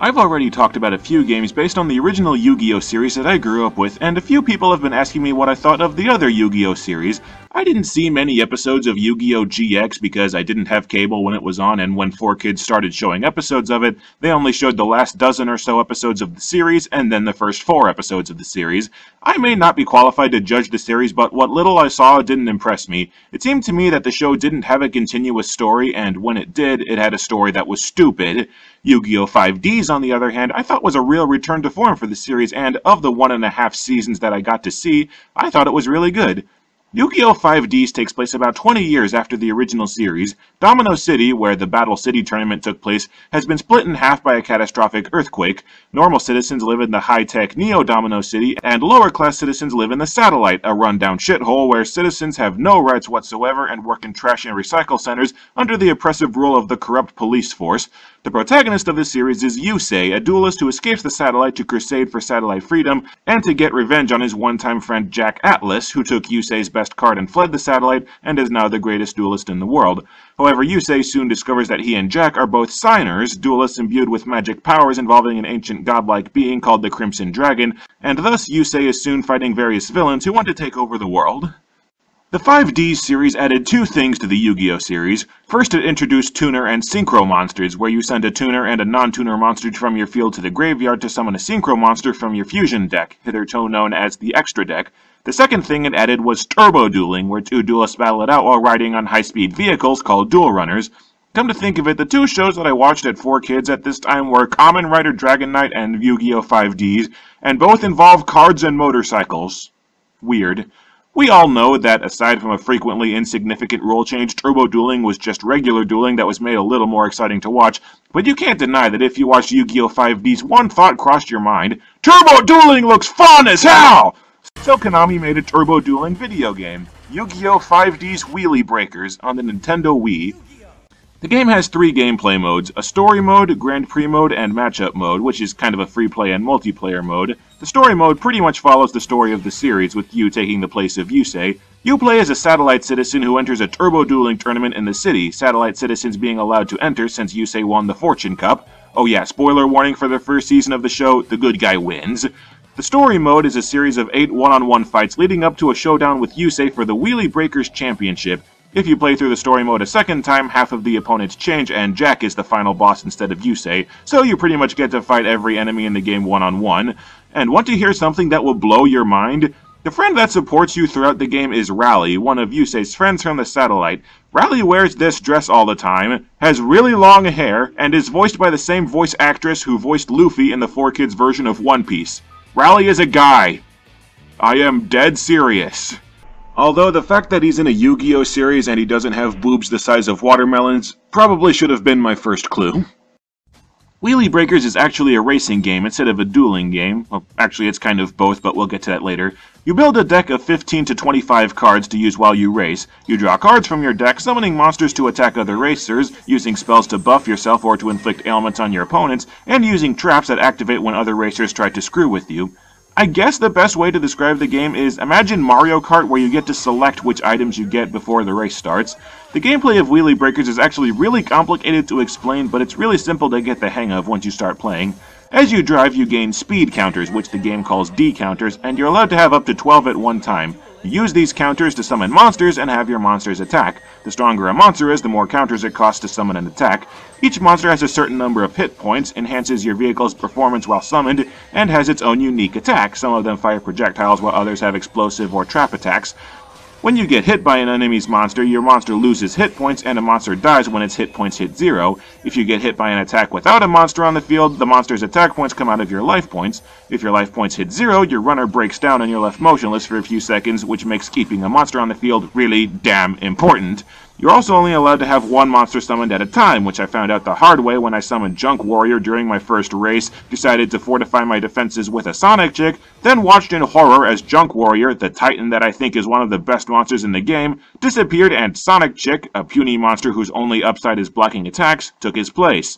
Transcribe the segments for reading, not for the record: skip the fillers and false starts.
I've already talked about a few games based on the original Yu-Gi-Oh series that I grew up with, and a few people have been asking me what I thought of the other Yu-Gi-Oh series. I didn't see many episodes of Yu-Gi-Oh! GX because I didn't have cable when it was on, and when 4Kids started showing episodes of it, they only showed the last dozen or so episodes of the series, and then the first 4 episodes of the series. I may not be qualified to judge the series, but what little I saw didn't impress me. It seemed to me that the show didn't have a continuous story, and when it did, it had a story that was stupid. Yu-Gi-Oh! 5D's, on the other hand, I thought was a real return to form for the series, and of the 1.5 seasons that I got to see, I thought it was really good. Yu-Gi-Oh! 5D's takes place about 20 years after the original series. Domino City, where the Battle City tournament took place, has been split in half by a catastrophic earthquake. Normal citizens live in the high-tech Neo-Domino City, and lower-class citizens live in the Satellite, a run-down shithole where citizens have no rights whatsoever and work in trash and recycle centers under the oppressive rule of the corrupt police force. The protagonist of this series is Yusei, a duelist who escapes the Satellite to crusade for satellite freedom and to get revenge on his one-time friend Jack Atlas, who took Yusei's best card and fled the Satellite and is now the greatest duelist in the world. However, Yusei soon discovers that he and Jack are both signers, duelists imbued with magic powers involving an ancient godlike being called the Crimson Dragon, and thus Yusei is soon fighting various villains who want to take over the world. The 5D's series added 2 things to the Yu-Gi-Oh! Series. First, it introduced tuner and synchro monsters, where you send a tuner and a non-tuner monster from your field to the graveyard to summon a synchro monster from your fusion deck, hitherto known as the extra deck. The second thing it added was turbo dueling, where 2 duelists battle it out while riding on high-speed vehicles called duel runners. Come to think of it, the 2 shows that I watched at 4Kids at this time were Kamen Rider Dragon Knight and Yu-Gi-Oh! 5D's, and both involve cards and motorcycles. Weird. We all know that, aside from a frequently insignificant rule change, turbo dueling was just regular dueling that was made a little more exciting to watch, but you can't deny that if you watched Yu-Gi-Oh! 5D's, one thought crossed your mind: turbo dueling looks fun as hell! So Konami made a turbo dueling video game, Yu-Gi-Oh! 5D's Wheelie Breakers, on the Nintendo Wii. The game has 3 gameplay modes: a story mode, Grand Prix mode, and matchup mode, which is kind of a free play and multiplayer mode. The story mode pretty much follows the story of the series, with you taking the place of Yusei. You play as a satellite citizen who enters a turbo dueling tournament in the city, satellite citizens being allowed to enter since Yusei won the Fortune Cup. Oh yeah, spoiler warning for the first season of the show, the good guy wins. The story mode is a series of 8 one-on-one fights leading up to a showdown with Yusei for the Wheelie Breakers Championship. If you play through the story mode a second time, half of the opponents change, and Jack is the final boss instead of Yusei, so you pretty much get to fight every enemy in the game one-on-one. And want to hear something that will blow your mind? The friend that supports you throughout the game is Rally, one of Yusei's friends from the Satellite. Rally wears this dress all the time, has really long hair, and is voiced by the same voice actress who voiced Luffy in the 4Kids version of One Piece. Rally is a guy. I am dead serious. Although the fact that he's in a Yu-Gi-Oh! Series and he doesn't have boobs the size of watermelons probably should have been my first clue. Wheelie Breakers is actually a racing game instead of a dueling game. Well, actually it's kind of both, but we'll get to that later. You build a deck of 15 to 25 cards to use while you race. You draw cards from your deck, summoning monsters to attack other racers, using spells to buff yourself or to inflict ailments on your opponents, and using traps that activate when other racers try to screw with you. I guess the best way to describe the game is imagine Mario Kart where you get to select which items you get before the race starts. The gameplay of Wheelie Breakers is actually really complicated to explain, but it's really simple to get the hang of once you start playing. As you drive, you gain speed counters, which the game calls D counters, and you're allowed to have up to 12 at one time. You use these counters to summon monsters and have your monsters attack. The stronger a monster is, the more counters it costs to summon an attack. Each monster has a certain number of hit points, enhances your vehicle's performance while summoned, and has its own unique attack. Some of them fire projectiles while others have explosive or trap attacks. When you get hit by an enemy's monster, your monster loses hit points and a monster dies when its hit points hit 0. If you get hit by an attack without a monster on the field, the monster's attack points come out of your life points. If your life points hit 0, your runner breaks down and you're left motionless for a few seconds, which makes keeping a monster on the field really damn important. You're also only allowed to have one monster summoned at a time, which I found out the hard way when I summoned Junk Warrior during my first race, decided to fortify my defenses with a Sonic Chick, then watched in horror as Junk Warrior, the Titan that I think is one of the best monsters in the game, disappeared and Sonic Chick, a puny monster whose only upside is blocking attacks, took his place.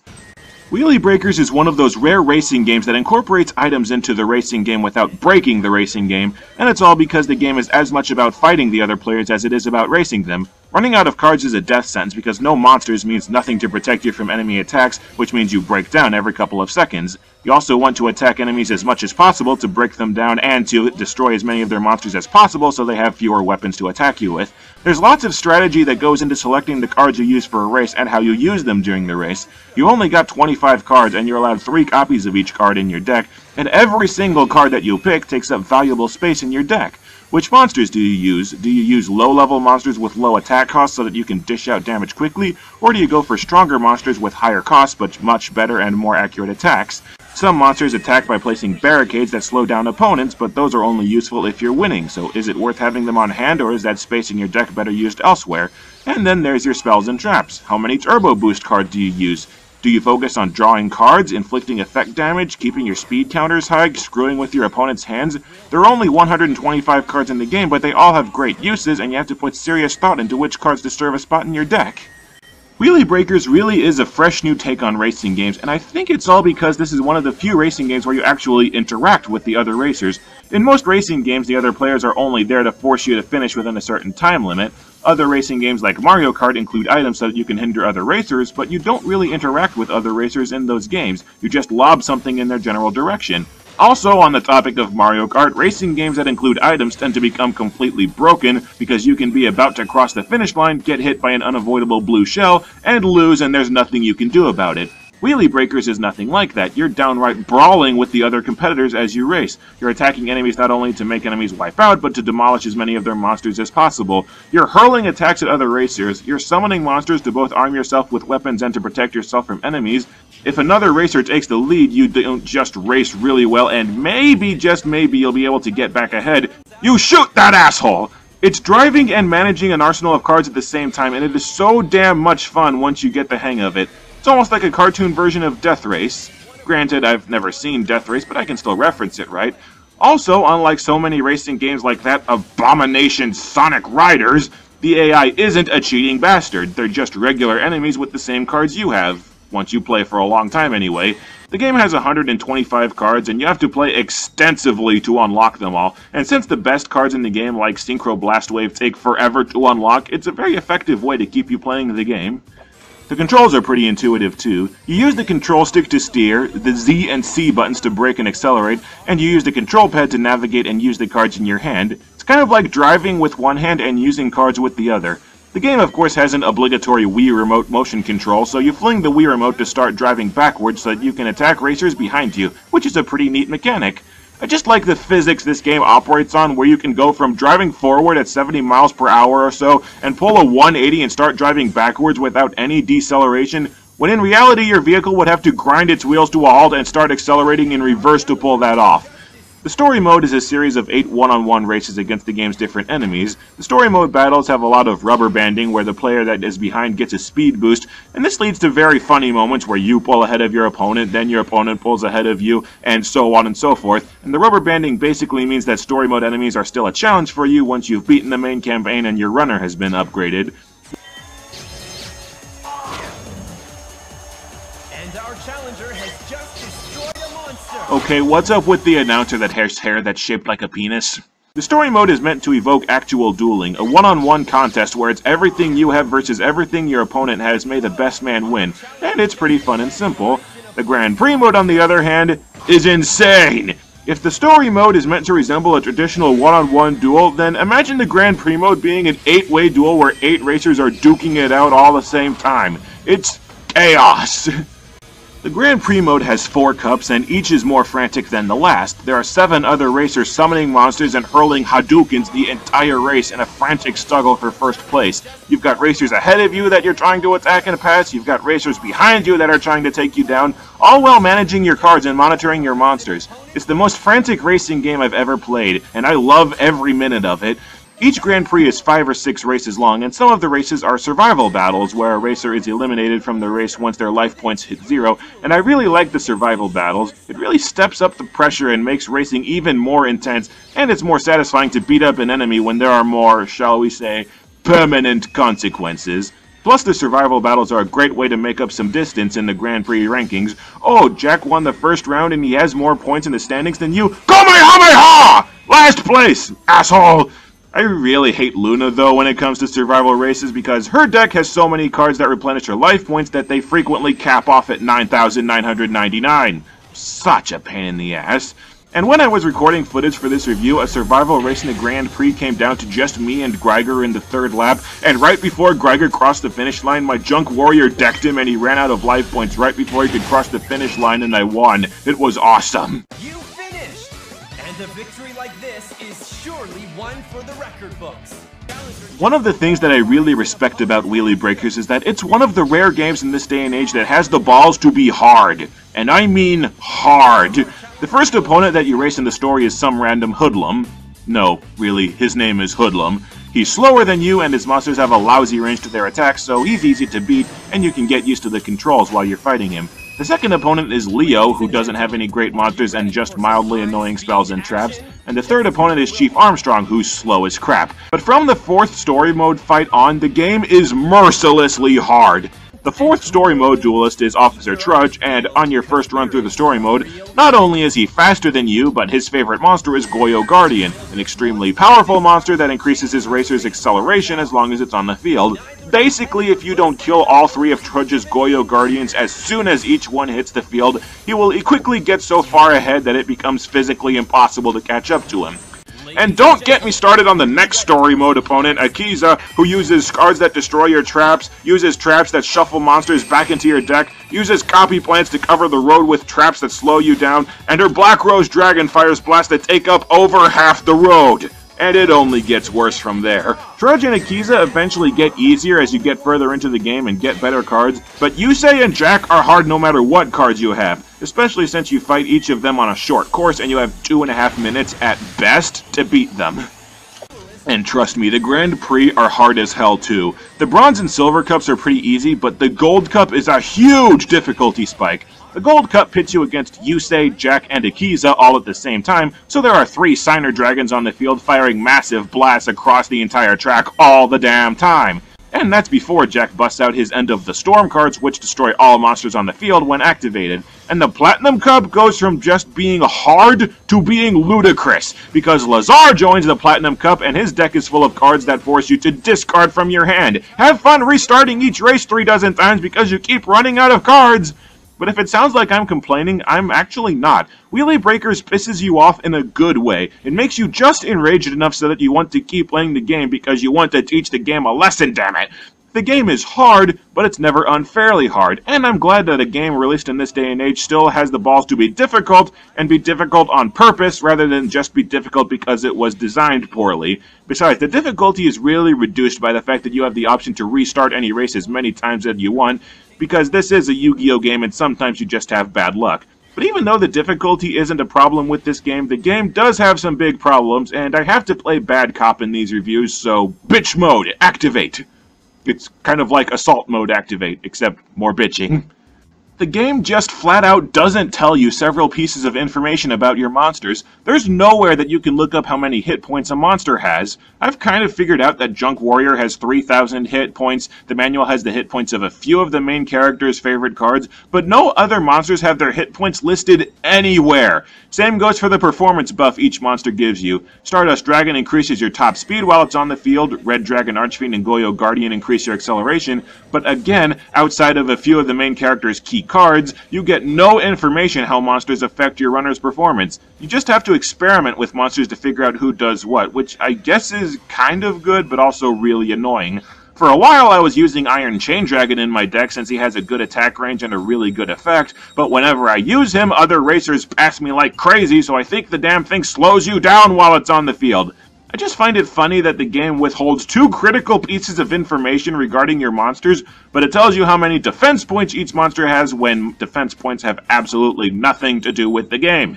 Wheelie Breakers is one of those rare racing games that incorporates items into the racing game without breaking the racing game, and it's all because the game is as much about fighting the other players as it is about racing them. Running out of cards is a death sentence because no monsters means nothing to protect you from enemy attacks, which means you break down every couple of seconds. You also want to attack enemies as much as possible to break them down and to destroy as many of their monsters as possible so they have fewer weapons to attack you with. There's lots of strategy that goes into selecting the cards you use for a race and how you use them during the race. You only got 25 cards and you're allowed 3 copies of each card in your deck, and every single card that you pick takes up valuable space in your deck. Which monsters do you use? Do you use low-level monsters with low attack costs so that you can dish out damage quickly, or do you go for stronger monsters with higher costs but much better and more accurate attacks? Some monsters attack by placing barricades that slow down opponents, but those are only useful if you're winning, so is it worth having them on hand or is that space in your deck better used elsewhere? And then there's your spells and traps. How many turbo boost cards do you use? Do you focus on drawing cards, inflicting effect damage, keeping your speed counters high, screwing with your opponent's hands? There are only 125 cards in the game, but they all have great uses, and you have to put serious thought into which cards deserve a spot in your deck. Wheelie Breakers really is a fresh new take on racing games, and I think it's all because this is one of the few racing games where you actually interact with the other racers. In most racing games, the other players are only there to force you to finish within a certain time limit. Other racing games like Mario Kart include items so that you can hinder other racers, but you don't really interact with other racers in those games. You just lob something in their general direction. Also, on the topic of Mario Kart, racing games that include items tend to become completely broken because you can be about to cross the finish line, get hit by an unavoidable blue shell, and lose, and there's nothing you can do about it. Wheelie Breakers is nothing like that. You're downright brawling with the other competitors as you race. You're attacking enemies not only to make enemies wipe out, but to demolish as many of their monsters as possible. You're hurling attacks at other racers. You're summoning monsters to both arm yourself with weapons and to protect yourself from enemies. If another racer takes the lead, you don't just race really well, and maybe, just maybe, you'll be able to get back ahead. You shoot that asshole! It's driving and managing an arsenal of cards at the same time, and it is so damn much fun once you get the hang of it. It's almost like a cartoon version of Death Race. Granted, I've never seen Death Race, but I can still reference it, right? Also, unlike so many racing games like that abomination Sonic Riders, the AI isn't a cheating bastard. They're just regular enemies with the same cards you have. Once you play for a long time anyway. The game has 125 cards, and you have to play extensively to unlock them all. And since the best cards in the game, like Synchro Blast Wave, take forever to unlock, it's a very effective way to keep you playing the game. The controls are pretty intuitive too. You use the control stick to steer, the Z and C buttons to brake and accelerate, and you use the control pad to navigate and use the cards in your hand. It's kind of like driving with one hand and using cards with the other. The game, of course, has an obligatory Wii Remote motion control, so you fling the Wii Remote to start driving backwards so that you can attack racers behind you, which is a pretty neat mechanic. I just like the physics this game operates on, where you can go from driving forward at 70 miles per hour or so and pull a 180 and start driving backwards without any deceleration, when in reality your vehicle would have to grind its wheels to a halt and start accelerating in reverse to pull that off. The story mode is a series of 8 one-on-one races against the game's different enemies. The story mode battles have a lot of rubber banding where the player that is behind gets a speed boost, and this leads to very funny moments where you pull ahead of your opponent, then your opponent pulls ahead of you, and so on and so forth. And the rubber banding basically means that story mode enemies are still a challenge for you once you've beaten the main campaign and your runner has been upgraded. And our challenger has just destroyed a monster! Okay, what's up with the announcer that has hair that's shaped like a penis? The story mode is meant to evoke actual dueling, a one-on-one contest where it's everything you have versus everything your opponent has, may the best man win, and it's pretty fun and simple. The Grand Prix mode, on the other hand, is insane! If the story mode is meant to resemble a traditional one-on-one duel, then imagine the Grand Prix mode being an 8-way duel where 8 racers are duking it out all the same time. It's chaos! The Grand Prix mode has 4 cups, and each is more frantic than the last. There are 7 other racers summoning monsters and hurling Hadoukens the entire race in a frantic struggle for first place. You've got racers ahead of you that you're trying to attack and pass, you've got racers behind you that are trying to take you down, all while managing your cards and monitoring your monsters. It's the most frantic racing game I've ever played, and I love every minute of it. Each Grand Prix is 5 or 6 races long, and some of the races are survival battles, where a racer is eliminated from the race once their life points hit 0, and I really like the survival battles. It really steps up the pressure and makes racing even more intense, and it's more satisfying to beat up an enemy when there are more, shall we say, permanent consequences. Plus, the survival battles are a great way to make up some distance in the Grand Prix rankings. Oh, Jack won the first round and he has more points in the standings than you. Kamehameha! Last place, asshole! I really hate Luna though when it comes to survival races because her deck has so many cards that replenish her life points that they frequently cap off at 9,999. Such a pain in the ass. And when I was recording footage for this review, a survival race in the Grand Prix came down to just me and Greiger in the third lap, and right before Greiger crossed the finish line, my Junk Warrior decked him and he ran out of life points right before he could cross the finish line, and I won. It was awesome. You finished! And a victory like this is surely one for the record books. One of the things that I really respect about Wheelie Breakers is that it's one of the rare games in this day and age that has the balls to be hard. And I mean hard. The first opponent that you race in the story is some random hoodlum. No, really, his name is Hoodlum. He's slower than you, and his monsters have a lousy range to their attacks, so he's easy to beat, and you can get used to the controls while you're fighting him. The second opponent is Leo, who doesn't have any great monsters and just mildly annoying spells and traps, and the third opponent is Chief Armstrong, who's slow as crap. But from the fourth story mode fight on, the game is mercilessly hard. The fourth story mode duelist is Officer Trudge, and on your first run through the story mode, not only is he faster than you, but his favorite monster is Goyo Guardian, an extremely powerful monster that increases his racer's acceleration as long as it's on the field. Basically, if you don't kill all three of Trudge's Goyo Guardians as soon as each one hits the field, he will quickly get so far ahead that it becomes physically impossible to catch up to him. And don't get me started on the next story mode opponent, Akiza, who uses cards that destroy your traps, uses traps that shuffle monsters back into your deck, uses copy plants to cover the road with traps that slow you down, and her Black Rose Dragon fires blasts that take up over half the road. And it only gets worse from there. Trudge and Akiza eventually get easier as you get further into the game and get better cards, but Yusei and Jack are hard no matter what cards you have, especially since you fight each of them on a short course and you have 2.5 minutes at best to beat them. And trust me, the Grand Prix are hard as hell too. The Bronze and Silver Cups are pretty easy, but the Gold Cup is a huge difficulty spike. The Gold Cup pits you against Yusei, Jack, and Akiza all at the same time, so there are 3 Signer Dragons on the field firing massive blasts across the entire track all the damn time. And that's before Jack busts out his End of the Storm cards, which destroy all monsters on the field when activated. And the Platinum Cup goes from just being hard to being ludicrous, because Lazar joins the Platinum Cup and his deck is full of cards that force you to discard from your hand. Have fun restarting each race 3 dozen times because you keep running out of cards! But if it sounds like I'm complaining, I'm actually not. Wheelie Breakers pisses you off in a good way. It makes you just enraged enough so that you want to keep playing the game because you want to teach the game a lesson, damn it! The game is hard, but it's never unfairly hard, and I'm glad that a game released in this day and age still has the balls to be difficult, and be difficult on purpose rather than just be difficult because it was designed poorly. Besides, the difficulty is really reduced by the fact that you have the option to restart any race as many times as you want, because this is a Yu-Gi-Oh game and sometimes you just have bad luck. But even though the difficulty isn't a problem with this game, the game does have some big problems, and I have to play bad cop in these reviews, so bitch mode, activate! It's kind of like assault mode activate, except more bitching. The game just flat out doesn't tell you several pieces of information about your monsters. There's nowhere that you can look up how many hit points a monster has. I've kind of figured out that Junk Warrior has 3,000 hit points, the manual has the hit points of a few of the main characters' favorite cards, but no other monsters have their hit points listed anywhere. Same goes for the performance buff each monster gives you. Stardust Dragon increases your top speed while it's on the field, Red Dragon Archfiend and Goyo Guardian increase your acceleration, but again, outside of a few of the main characters' key cards, you get no information how monsters affect your runner's performance. You just have to experiment with monsters to figure out who does what, which I guess is kind of good, but also really annoying. For a while I was using Iron Chain Dragon in my deck since he has a good attack range and a really good effect, but whenever I use him, other racers pass me like crazy, so I think the damn thing slows you down while it's on the field. I just find it funny that the game withholds 2 critical pieces of information regarding your monsters, but it tells you how many defense points each monster has when defense points have absolutely nothing to do with the game.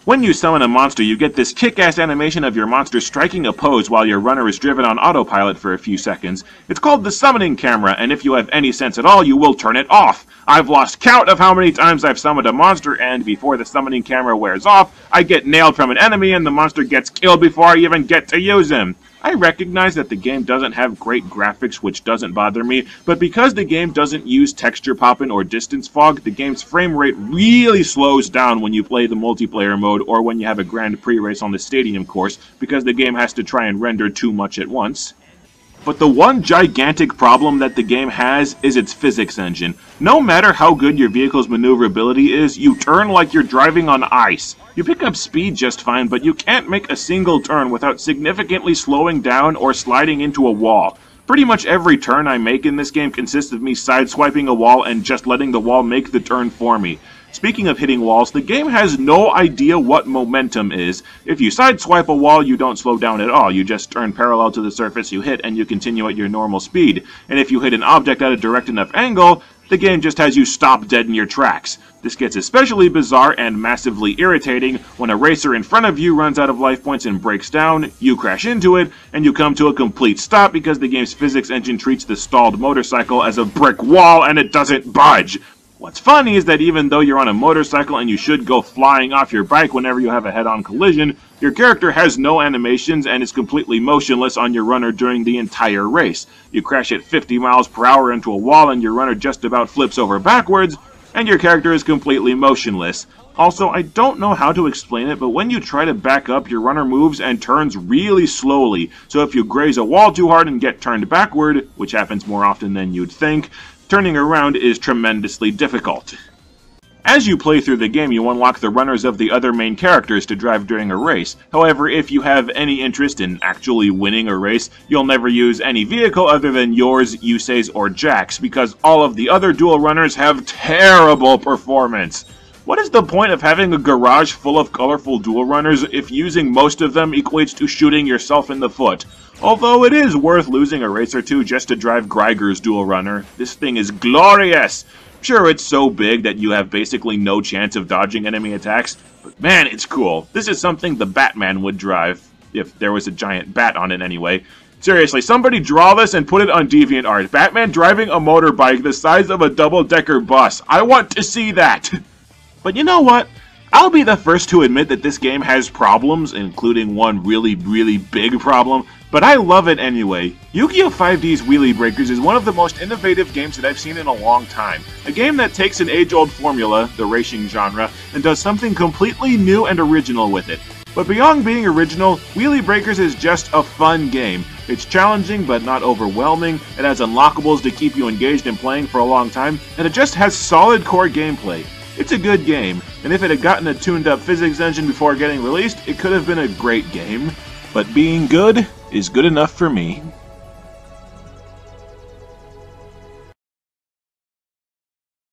When you summon a monster, you get this kick-ass animation of your monster striking a pose while your runner is driven on autopilot for a few seconds. It's called the summoning camera, and if you have any sense at all, you will turn it off. I've lost count of how many times I've summoned a monster, and before the summoning camera wears off, I get nailed from an enemy and the monster gets killed before I even get to use him. I recognize that the game doesn't have great graphics, which doesn't bother me, but because the game doesn't use texture popping or distance fog, the game's frame rate really slows down when you play the multiplayer mode or when you have a Grand Prix race on the stadium course, because the game has to try and render too much at once. But the one gigantic problem that the game has is its physics engine. No matter how good your vehicle's maneuverability is, you turn like you're driving on ice. You pick up speed just fine, but you can't make a single turn without significantly slowing down or sliding into a wall. Pretty much every turn I make in this game consists of me sideswiping a wall and just letting the wall make the turn for me. Speaking of hitting walls, the game has no idea what momentum is. If you sideswipe a wall, you don't slow down at all. You just turn parallel to the surface you hit and you continue at your normal speed. And if you hit an object at a direct enough angle, the game just has you stop dead in your tracks. This gets especially bizarre and massively irritating when a racer in front of you runs out of life points and breaks down, you crash into it, and you come to a complete stop because the game's physics engine treats the stalled motorcycle as a brick wall and it doesn't budge. What's funny is that even though you're on a motorcycle and you should go flying off your bike whenever you have a head-on collision, your character has no animations and is completely motionless on your runner during the entire race. You crash at 50 miles per hour into a wall and your runner just about flips over backwards, and your character is completely motionless. Also, I don't know how to explain it, but when you try to back up, your runner moves and turns really slowly. So if you graze a wall too hard and get turned backward, which happens more often than you'd think, turning around is tremendously difficult. As you play through the game, you unlock the runners of the other main characters to drive during a race. However, if you have any interest in actually winning a race, you'll never use any vehicle other than yours, Yusei's, or Jack's, because all of the other dual runners have terrible performance. What is the point of having a garage full of colorful dual runners if using most of them equates to shooting yourself in the foot? Although it is worth losing a race or two just to drive Greiger's dual runner. This thing is glorious! Sure, it's so big that you have basically no chance of dodging enemy attacks, but man, it's cool. This is something the Batman would drive, if there was a giant bat on it anyway. Seriously, somebody draw this and put it on DeviantArt. Batman driving a motorbike the size of a double-decker bus. I want to see that! But you know what? I'll be the first to admit that this game has problems, including one really big problem, but I love it anyway. Yu-Gi-Oh! 5D's Wheelie Breakers is one of the most innovative games that I've seen in a long time. A game that takes an age-old formula, the racing genre, and does something completely new and original with it. But beyond being original, Wheelie Breakers is just a fun game. It's challenging but not overwhelming, it has unlockables to keep you engaged in playing for a long time, and it just has solid core gameplay. It's a good game, and if it had gotten a tuned-up physics engine before getting released, it could have been a great game. But being good is good enough for me.